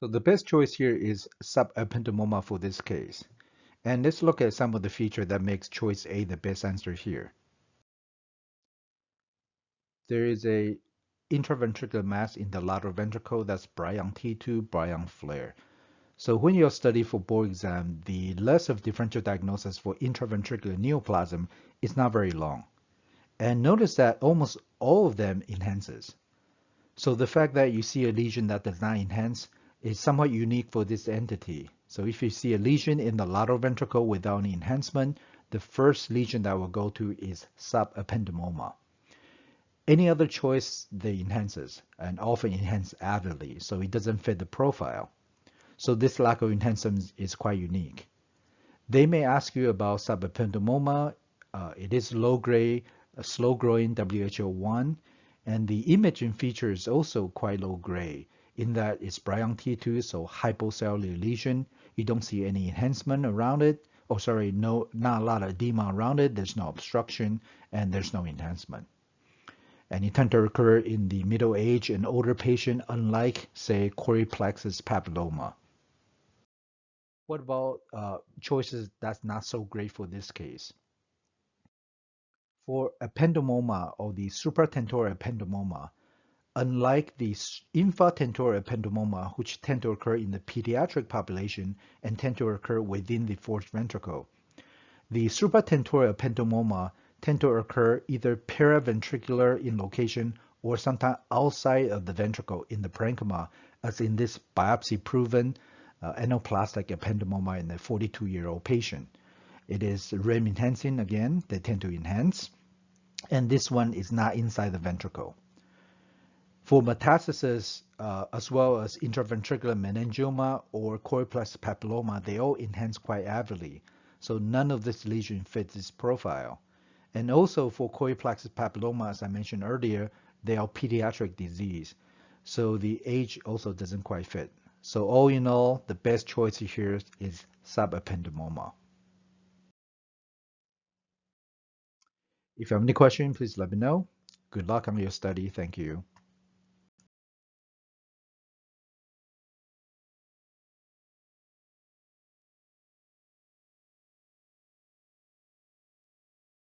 So the best choice here is subependymoma for this case. And let's look at some of the features that makes choice A the best answer here. There is a intraventricular mass in the lateral ventricle that's Bryan T2, Bryan flare. So when you're studying for board exam, the list of differential diagnosis for intraventricular neoplasm is not very long. And notice that almost all of them enhances. So the fact that you see a lesion that does not enhance is somewhat unique for this entity. So if you see a lesion in the lateral ventricle without any enhancement, the first lesion that will go to is subependymoma. Any other choice, they enhances, and often enhance avidly, so it doesn't fit the profile. So this lack of enhancement is quite unique. They may ask you about subependymoma. It is low-grade, slow-growing WHO1, and the imaging feature is also quite low-grade in that it's Bryan T2, so hypocellular lesion. You don't see any enhancement around it. Oh, sorry, no, not a lot of edema around it. There's no obstruction, and there's no enhancement. And it tends to occur in the middle age and older patient, unlike, say, choreoplexus papilloma. What about choices that's not so great for this case? For ependymoma or the supratentorial ependymoma, unlike the infratentorial ependymoma, which tend to occur in the pediatric population and tend to occur within the fourth ventricle, the supratentorial ependymoma tend to occur either paraventricular in location or sometimes outside of the ventricle in the parenchyma, as in this biopsy-proven anaplastic ependymoma in a 42-year-old patient. It is REM enhancing again, they tend to enhance, and this one is not inside the ventricle. For metastasis, as well as intraventricular meningioma or choreoplexus papilloma, they all enhance quite avidly. So none of this lesion fits this profile. And also for choreoplexus papilloma, as I mentioned earlier, they are pediatric disease. So the age also doesn't quite fit. So all in all, the best choice here is subependymoma. If you have any questions, please let me know. Good luck on your study. Thank you.